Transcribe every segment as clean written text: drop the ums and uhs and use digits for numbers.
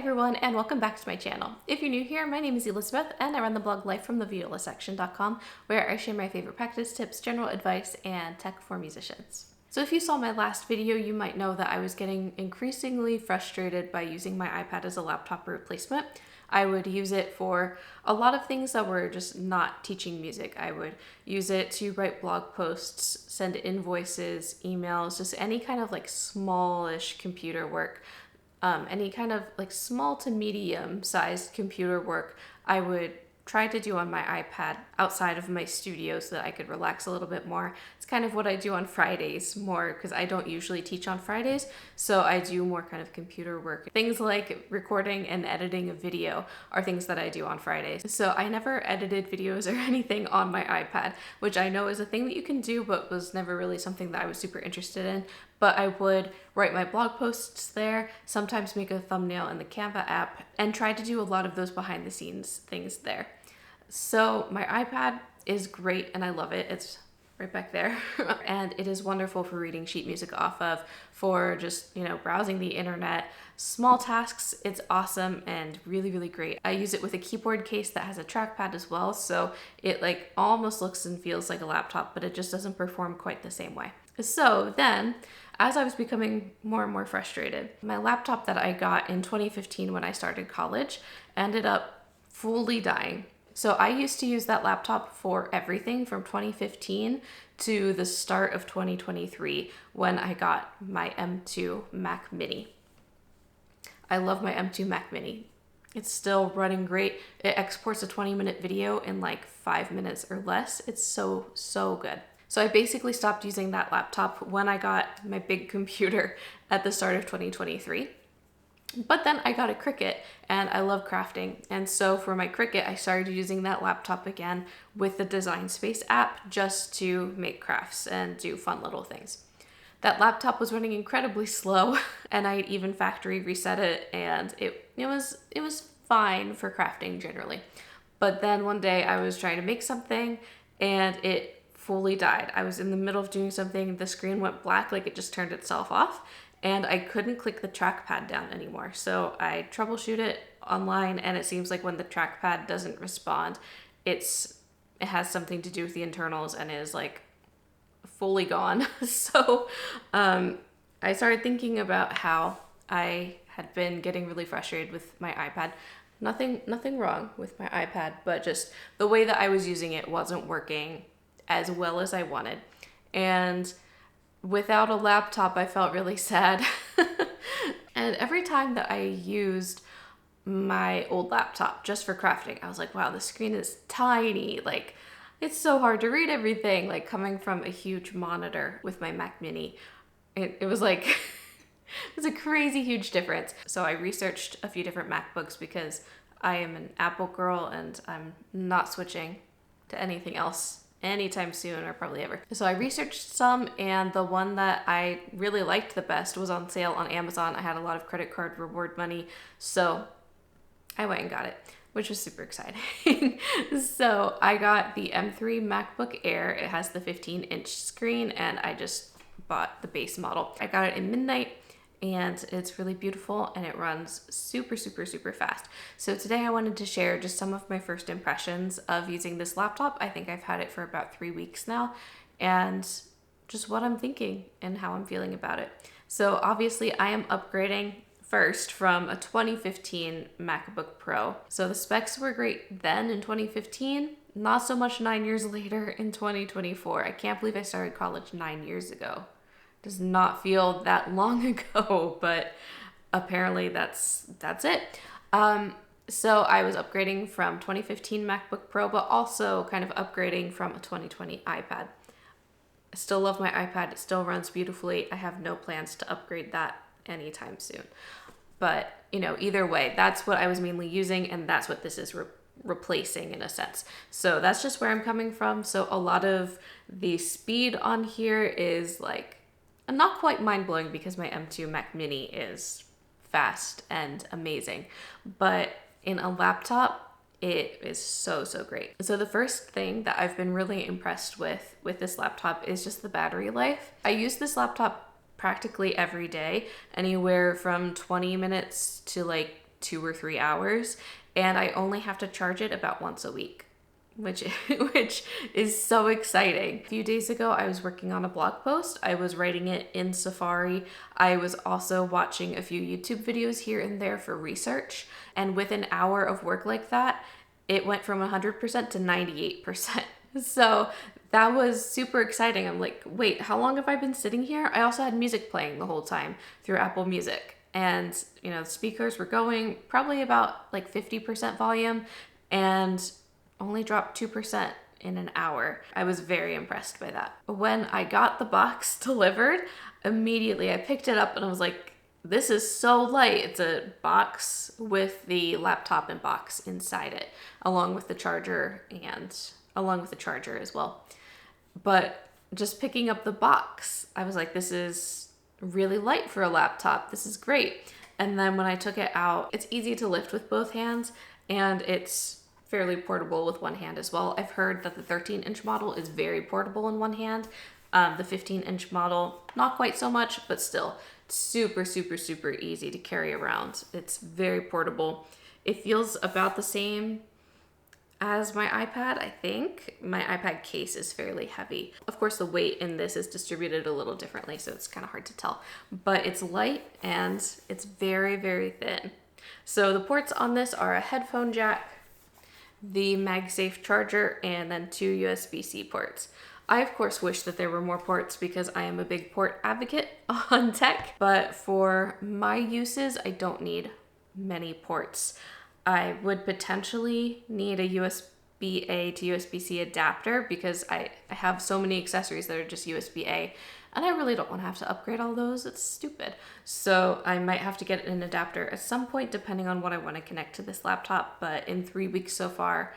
everyone, and welcome back to my channel. If you're new here, my name is Elizabeth and I run the blog lifefromthevideolistsection.com, where I share my favorite practice tips, general advice, and tech for musicians. So if you saw my last video, you might know that I was getting increasingly frustrated by using my iPad as a laptop replacement. I would use it for a lot of things that were just not teaching music. I would use it to write blog posts, send invoices, emails, just any kind of like smallish computer work. Any kind of like small to medium sized computer work I would try to do on my iPad outside of my studio so that I could relax a little bit more. It's kind of what I do on Fridays more because I don't usually teach on Fridays, so I do more kind of computer work. Things like recording and editing a video are things that I do on Fridays. So I never edited videos or anything on my iPad, which I know is a thing that you can do, but was never really something that I was super interested in. But I would write my blog posts there, sometimes make a thumbnail in the Canva app, and try to do a lot of those behind the scenes things there. So my iPad is great and I love it. It's right back there. And it is wonderful for reading sheet music off of, for just, browsing the internet, small tasks. It's awesome and really, really great. I use it with a keyboard case that has a trackpad as well. So it like almost looks and feels like a laptop, but it just doesn't perform quite the same way. So then, as I was becoming more and more frustrated, my laptop that I got in 2015 when I started college ended up fully dying. So I used to use that laptop for everything from 2015 to the start of 2023 when I got my M2 Mac Mini. I love my M2 Mac Mini. It's still running great. It exports a 20-minute video in like 5 minutes or less. It's so, so good. So I basically stopped using that laptop when I got my big computer at the start of 2023. But then I got a Cricut and I love crafting. And so for my Cricut, I started using that laptop again with the Design Space app just to make crafts and do fun little things. That laptop was running incredibly slow and I even factory reset it, and it was fine for crafting generally. But then one day I was trying to make something and it fully died. I was in the middle of doing something, the screen went black, like it just turned itself off, and I couldn't click the trackpad down anymore. So I troubleshoot it online, and it seems like when the trackpad doesn't respond, it has something to do with the internals and is like fully gone. So I started thinking about how I had been getting really frustrated with my iPad. Nothing wrong with my iPad, but just the way that I was using it wasn't working as well as I wanted. And without a laptop, I felt really sad. And every time that I used my old laptop just for crafting, I was like, wow, the screen is tiny. Like, it's so hard to read everything. Like, coming from a huge monitor with my Mac Mini, it was like, it was a crazy huge difference. So I researched a few different MacBooks because I am an Apple girl and I'm not switching to anything else anytime soon, or probably ever. So I researched some, and the one that I really liked the best was on sale on Amazon. I had a lot of credit card reward money, so I went and got it, which was super exciting. So I got the M3 MacBook Air. It has the 15-inch screen, and I just bought the base model. I got it in midnight, and it's really beautiful and it runs super, super, super fast. So today I wanted to share just some of my first impressions of using this laptop. I think I've had it for about 3 weeks now, and just what I'm thinking and how I'm feeling about it. So obviously I am upgrading first from a 2015 MacBook Pro. So the specs were great then in 2015, not so much 9 years later in 2024. I can't believe I started college 9 years ago. Does not feel that long ago, but apparently that's it. So I was upgrading from 2015 MacBook Pro, but also kind of upgrading from a 2020 iPad. I still love my iPad. It still runs beautifully. I have no plans to upgrade that anytime soon. But, either way, that's what I was mainly using, and that's what this is replacing in a sense. So that's just where I'm coming from. So a lot of the speed on here is like, not quite mind-blowing because my M2 Mac Mini is fast and amazing, but in a laptop, it is so, so great. So the first thing that I've been really impressed with this laptop is just the battery life. I use this laptop practically every day, anywhere from 20 minutes to like 2 or 3 hours, and I only have to charge it about once a week, which is so exciting. A few days ago, I was working on a blog post. I was writing it in Safari. I was also watching a few YouTube videos here and there for research, and with an hour of work like that, it went from 100% to 98%. So that was super exciting. I'm like, wait, how long have I been sitting here? I also had music playing the whole time through Apple Music. And, you know, the speakers were going probably about like 50% volume and only dropped 2% in an hour. I was very impressed by that. When I got the box delivered, immediately I picked it up and I was like, this is so light. It's a box with the laptop and box inside it, along with the charger as well. But just picking up the box, I was like, this is really light for a laptop. This is great. And then when I took it out, it's easy to lift with both hands, and it's fairly portable with one hand as well. I've heard that the 13-inch model is very portable in one hand. The 15-inch model, not quite so much, but still super, super, super easy to carry around. It's very portable. It feels about the same as my iPad, I think. My iPad case is fairly heavy. Of course, the weight in this is distributed a little differently, so it's kind of hard to tell. But it's light and it's very, very thin. So the ports on this are a headphone jack, the MagSafe charger, and then 2 USB-C ports. I, of course, wish that there were more ports because I am a big port advocate on tech, but for my uses, I don't need many ports. I would potentially need a USB-A to USB-C adapter because I have so many accessories that are just USB-A, and I really don't want to have to upgrade all those. It's stupid. So I might have to get an adapter at some point depending on what I want to connect to this laptop, but in 3 weeks so far,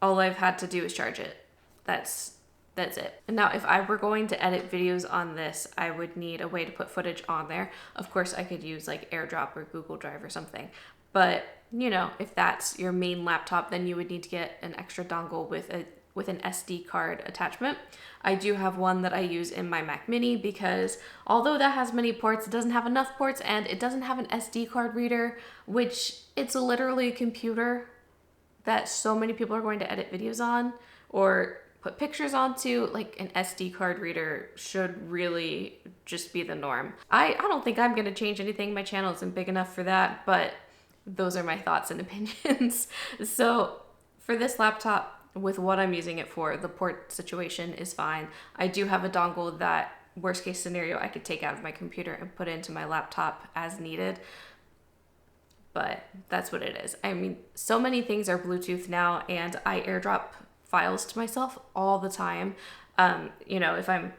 all I've had to do is charge it. That's it. And now if I were going to edit videos on this, I would need a way to put footage on there. Of course, I could use like AirDrop or Google Drive or something, but you know, if that's your main laptop, then you would need to get an extra dongle with an SD card attachment. I do have one that I use in my Mac Mini because although that has many ports, it doesn't have enough ports and it doesn't have an SD card reader, which it's literally a computer that so many people are going to edit videos on or put pictures onto. Like, an SD card reader should really just be the norm. I don't think I'm going to change anything. My channel isn't big enough for that, but those are my thoughts and opinions. So for this laptop, with what I'm using it for, the port situation is fine. I do have a dongle that, worst case scenario, I could take out of my computer and put into my laptop as needed. But that's what it is. I mean, so many things are Bluetooth now, and I AirDrop files to myself all the time. You know, if I'm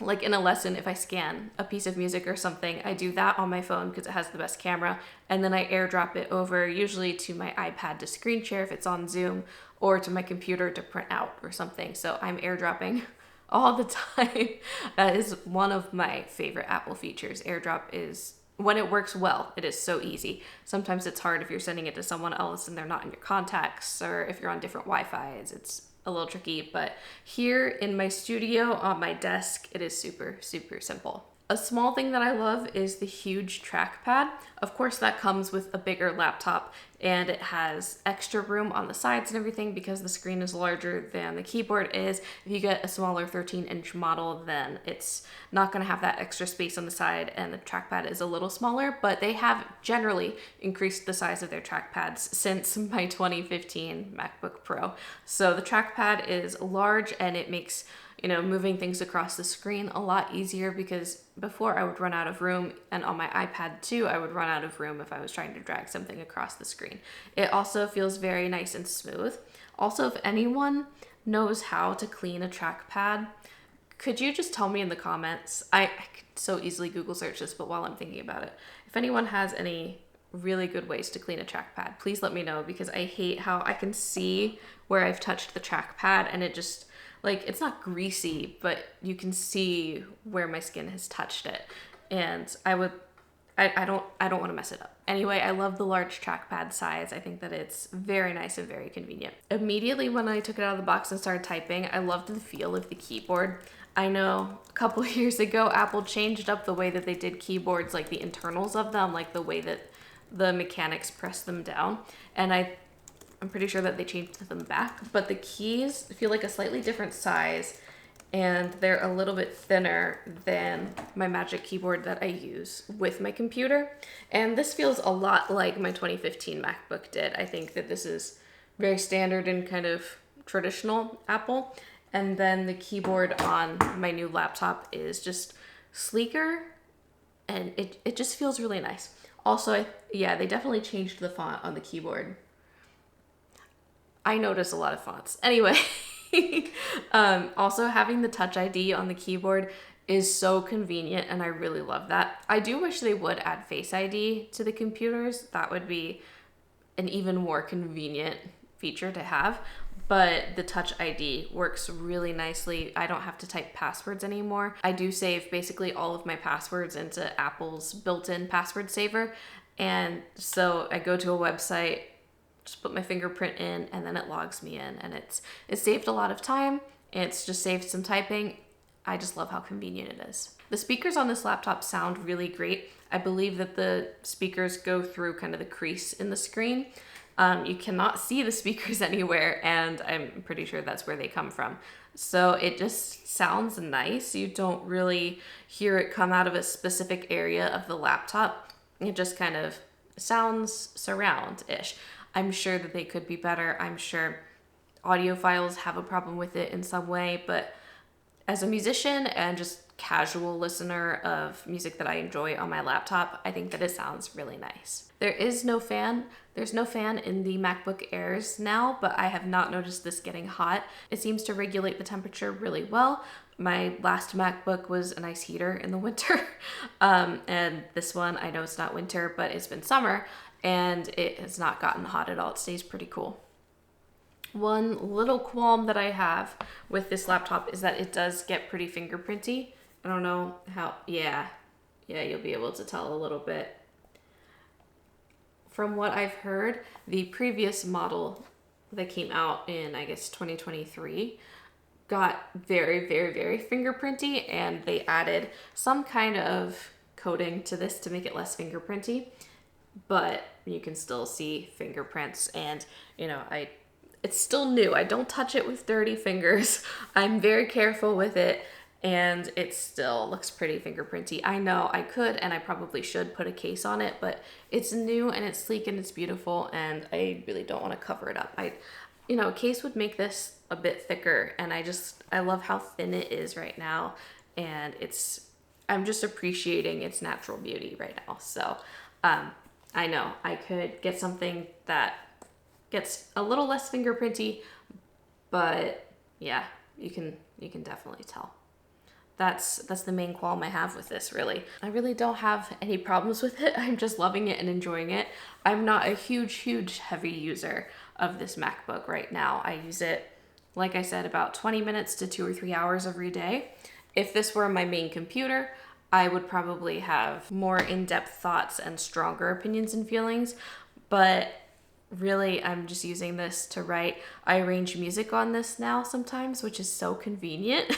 like in a lesson, if I scan a piece of music or something, I do that on my phone because it has the best camera, and then I AirDrop it over usually to my iPad to screen share if it's on Zoom, or to my computer to print out or something. So I'm AirDropping all the time. That is one of my favorite Apple features. AirDrop is, when it works well, it is so easy. Sometimes it's hard if you're sending it to someone else and they're not in your contacts, or if you're on different Wi-Fi's, it's a little tricky. But here in my studio on my desk, it is super, super simple. A small thing that I love is the huge trackpad. Of course, that comes with a bigger laptop, and it has extra room on the sides and everything because the screen is larger than the keyboard is. If you get a smaller 13-inch model, then it's not going to have that extra space on the side, and the trackpad is a little smaller, but they have generally increased the size of their trackpads since my 2015 MacBook Pro. So the trackpad is large, and it makes, you know, moving things across the screen a lot easier, because before I would run out of room, and on my iPad too, I would run out of room if I was trying to drag something across the screen. It also feels very nice and smooth. Also, if anyone knows how to clean a trackpad, could you just tell me in the comments? I could so easily Google search this, but while I'm thinking about it, if anyone has any really good ways to clean a trackpad, please let me know, because I hate how I can see where I've touched the trackpad and it just, like, it's not greasy, but you can see where my skin has touched it. And I don't want to mess it up. Anyway, I love the large trackpad size. I think that it's very nice and very convenient. Immediately when I took it out of the box and started typing, I loved the feel of the keyboard. I know a couple of years ago, Apple changed up the way that they did keyboards, like the internals of them, like the way that the mechanics press them down, and I'm pretty sure that they changed them back, but the keys feel like a slightly different size, and they're a little bit thinner than my Magic Keyboard that I use with my computer. And this feels a lot like my 2015 MacBook did. I think that this is very standard and kind of traditional Apple. And then the keyboard on my new laptop is just sleeker, and it just feels really nice. Also, yeah, they definitely changed the font on the keyboard. I notice a lot of fonts. Anyway, also having the Touch ID on the keyboard is so convenient, and I really love that. I do wish they would add Face ID to the computers. That would be an even more convenient feature to have, but the Touch ID works really nicely. I don't have to type passwords anymore. I do save basically all of my passwords into Apple's built-in password saver, and so I go to a website, just put my fingerprint in, and then it logs me in, and it's saved a lot of time. It's just saved some typing. I just love how convenient it is. The speakers on this laptop sound really great. I believe that the speakers go through kind of the crease in the screen. You cannot see the speakers anywhere, and I'm pretty sure that's where they come from. So it just sounds nice. You don't really hear it come out of a specific area of the laptop. It just kind of sounds surround-ish. I'm sure that they could be better. I'm sure audiophiles have a problem with it in some way, but as a musician and just casual listener of music that I enjoy on my laptop, I think that it sounds really nice. There is no fan. There's no fan in the MacBook Airs now, but I have not noticed this getting hot. It seems to regulate the temperature really well. My last MacBook was a nice heater in the winter, and this one, I know it's not winter, but it's been summer, and it has not gotten hot at all. It stays pretty cool. One little qualm that I have with this laptop is that it does get pretty fingerprinty. I don't know how, yeah, you'll be able to tell a little bit. From what I've heard, the previous model that came out in, I guess, 2023 got very, very, very fingerprinty, and they added some kind of coating to this to make it less fingerprinty, but you can still see fingerprints, and, you know, it's still new. I don't touch it with dirty fingers. I'm very careful with it, and it still looks pretty fingerprinty. I know I could, and I probably should put a case on it, but it's new and it's sleek and it's beautiful, and I really don't want to cover it up. A case would make this a bit thicker, and I love how thin it is right now, and I'm just appreciating its natural beauty right now. So I know I could get something that gets a little less fingerprinty, but yeah, you can definitely tell. That's the main qualm I have with this, really. I really don't have any problems with it. I'm just loving it and enjoying it. I'm not a huge heavy user of this MacBook right now. I use it, like I said, about 20 minutes to 2 or 3 hours every day. If this were my main computer, I would probably have more in-depth thoughts and stronger opinions and feelings, but really, I'm just using this to write. I arrange music on this now sometimes, which is so convenient.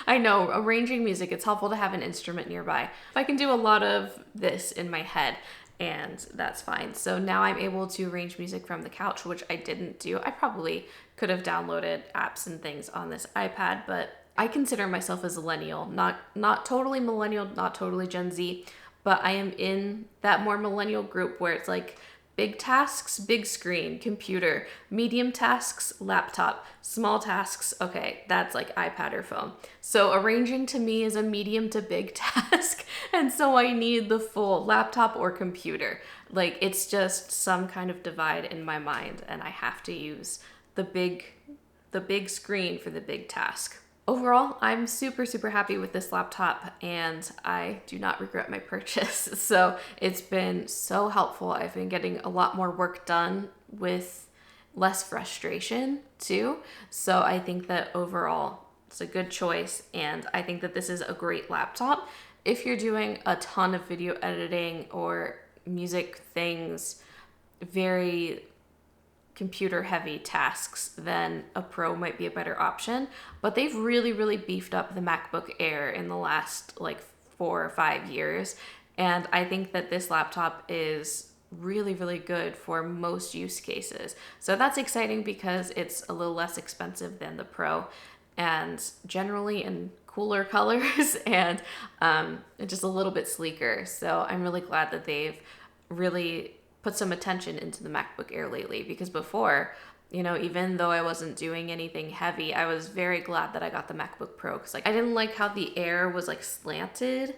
I know, arranging music, it's helpful to have an instrument nearby. I can do a lot of this in my head, and that's fine. So now I'm able to arrange music from the couch, which I didn't do. I probably could have downloaded apps and things on this iPad, but I consider myself a millennial, not totally millennial, not totally Gen Z, but I am in that more millennial group where it's like, big tasks, big screen, computer. Medium tasks, laptop. Small tasks, okay, that's like iPad or phone. So arranging to me is a medium to big task, and so I need the full laptop or computer. Like, it's just some kind of divide in my mind, and I have to use the big screen for the big task. Overall, I'm super happy with this laptop, and I do not regret my purchase. So it's been so helpful. I've been getting a lot more work done with less frustration too. So I think that overall it's a good choice, and I think that this is a great laptop. If you're doing a ton of video editing or music things, very computer heavy tasks, then a Pro might be a better option. But they've really beefed up the MacBook Air in the last like 4 or 5 years, and I think that this laptop is really, really good for most use cases. So that's exciting because it's a little less expensive than the Pro and generally in cooler colors and just a little bit sleeker. So I'm really glad that they've really put some attention into the MacBook Air lately, because before, you know, even though I wasn't doing anything heavy, I was very glad that I got the MacBook Pro, because like I didn't like how the Air was like slanted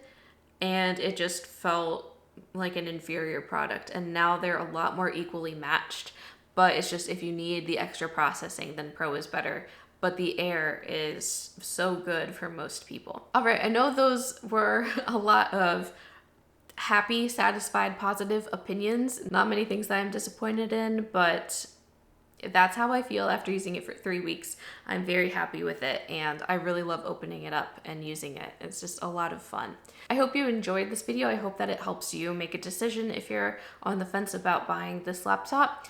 and it just felt like an inferior product. And now they're a lot more equally matched, but it's just if you need the extra processing, then Pro is better. But the Air is so good for most people. All right, I know those were a lot of happy, satisfied, positive opinions. Not many things that I'm disappointed in, but that's how I feel after using it for 3 weeks. I'm very happy with it, and I really love opening it up and using it. It's just a lot of fun. I hope you enjoyed this video. I hope that it helps you make a decision if you're on the fence about buying this laptop.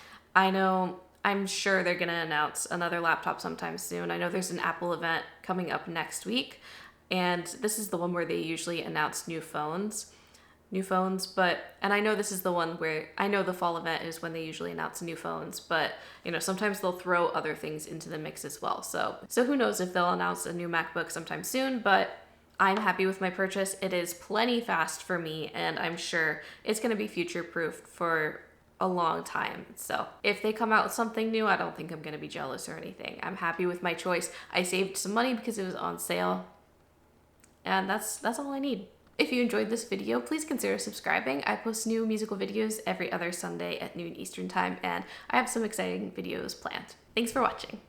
I'm sure they're gonna announce another laptop sometime soon. I know there's an Apple event coming up next week, and this is the one where they usually announce new phones, and I know this is the one where I know the fall event is when they usually announce new phones, but you know, sometimes they'll throw other things into the mix as well. So who knows if they'll announce a new MacBook sometime soon, but I'm happy with my purchase. It is plenty fast for me, and I'm sure it's gonna be future-proofed for a long time. So if they come out with something new, I don't think I'm gonna be jealous or anything. I'm happy with my choice. I saved some money because it was on sale, and that's all I need. If you enjoyed this video, please consider subscribing. I post new musical videos every other Sunday at noon Eastern time, and I have some exciting videos planned. Thanks for watching.